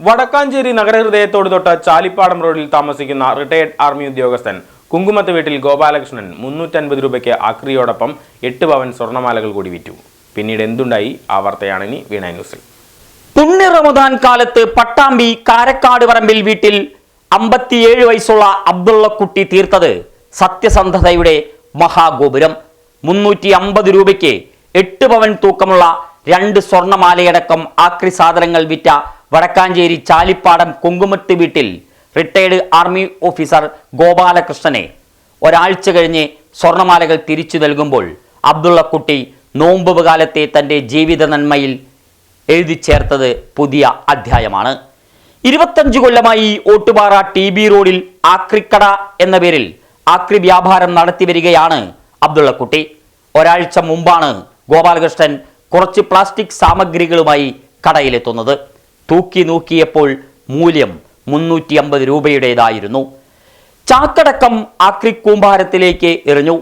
വടക്കാഞ്ചേരി നഗരഹൃദയത്തോട് തൊട്ട ചാലിപ്പാടം റോഡിൽ താമസിക്കുന്ന റിട്ടയർഡ് ആർമി ഉദ്യോഗസ്ഥൻ കുങ്കുമത്ത് വീട്ടിൽ ഗോപാലകൃഷ്ണൻ 350 രൂപയ്ക്ക് ആക്രിയോടൊപ്പം 8 പവൻ സ്വർണ്ണമാലകൾ കൂടി വിറ്റു. പിന്നീട് എന്തുണ്ടായി ആ വാർത്തയാണ് ഇനി വീണ ന്യൂസിൽ. പുണ്യ റമദാൻ കാലത്ത് പട്ടാമ്പി കാരക്കാട് പറമ്പിൽ വീട്ടിൽ 57 വയസ്സുള്ള അബ്ദുള്ളക്കുട്ടി തീർത്തത് സത്യസന്ധതയുടെ മഹാഗോപുരം. 350 രൂപയ്ക്ക് 8 പവൻ തൂക്കമുള്ള 2 സ്വർണ്ണമാലയടക്കം ആക്രി സാധനങ്ങൾ വിറ്റ വടക്കാഞ്ചേരി ചാലിപ്പാടം കുങ്കുമത്ത് വീട്ടിൽ റിട്ടയർഡ് ആർമി ഓഫീസർ ഗോപാലകൃഷ്ണനെ ഒരാഴ്ച കഴിഞ്ഞ് സ്വർണ്ണമാലകൾ തിരിച്ചു നൽകുമ്പോൾ അബ്ദുള്ളക്കുട്ടി നോമ്പ് കാലത്തെ തൻ്റെ ജീവിത നന്മയിൽ എഴുതി ചേർത്തത് പുതിയ അധ്യായമാണ്. 25 കൊല്ലമായി ഓട്ടുപാറ TB റോഡിൽ ആക്രിക്കട എന്ന പേരിൽ ആക്രി വ്യാപാരം നടത്തി വരികയാണ് അബ്ദുള്ളക്കുട്ടി. ഒരാഴ്ച മുമ്പാണ് ഗോപാലകൃഷ്ണൻ കുറച്ച് പ്ലാസ്റ്റിക് സാമഗ്രികളുമായി കടയിലെത്തുന്നത്. തൂക്കി നോക്കിയപ്പോൾ മൂല്യം 350 രൂപയുടേതായിരുന്നു. ചാക്കടക്കം ആക്രി കൂമ്പാരത്തിലേക്ക് എറിഞ്ഞു.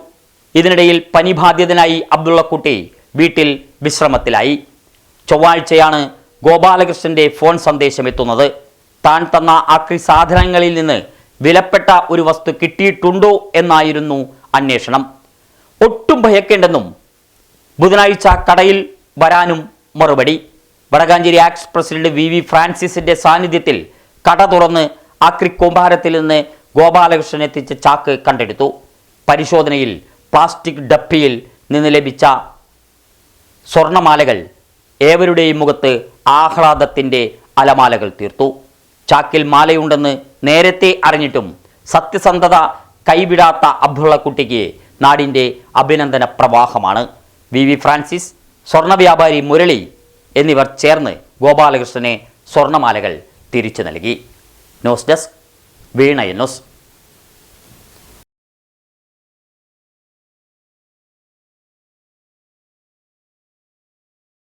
ഇതിനിടയിൽ പനിബാധിതനായി അബ്ദുള്ളക്കുട്ടി വീട്ടിൽ വിശ്രമത്തിലായി. ചൊവ്വാഴ്ചയാണ് ഗോപാലകൃഷ്ണന്റെ ഫോൺ സന്ദേശം എത്തുന്നത്. താൻ തന്ന ആക്രി സാധനങ്ങളിൽ നിന്ന് വിലപ്പെട്ട ഒരു വസ്തു കിട്ടിയിട്ടുണ്ടോ എന്നായിരുന്നു അന്വേഷണം. ഒട്ടും ഭയക്കേണ്ടെന്നും ബുധനാഴ്ച കടയിൽ വരാനും മറുപടി. വടക്കാഞ്ചേരി ആക്സ് പ്രസിഡന്റ് VV ഫ്രാൻസിസിന്റെ സാന്നിധ്യത്തിൽ കട തുറന്ന് ആക്രി കൂമ്പാരത്തിൽ നിന്ന് ഗോപാലകൃഷ്ണൻ എത്തിച്ച ചാക്ക് കണ്ടെടുത്തു. പരിശോധനയിൽ പ്ലാസ്റ്റിക് ഡപ്പിയിൽ നിന്ന് ലഭിച്ച സ്വർണ്ണമാലകൾ ഏവരുടെയും മുഖത്ത് ആഹ്ലാദത്തിൻ്റെ അലമാലകൾ തീർത്തു. ചാക്കിൽ മാലയുണ്ടെന്ന് നേരത്തെ അറിഞ്ഞിട്ടും സത്യസന്ധത കൈവിടാത്ത അബ്ദുള്ളക്കുട്ടിക്ക് നാടിൻ്റെ അഭിനന്ദന പ്രവാഹമാണ്. VV ഫ്രാൻസിസ്, സ്വർണ്ണ വ്യാപാരി മുരളി എന്നിവർ ചേർന്ന് ഗോപാലകൃഷ്ണനെ സ്വർണ്ണമാലകൾ തിരിച്ചു നൽകി. ന്യൂസ് ഡെസ്ക് വീണ ന്യൂസ്.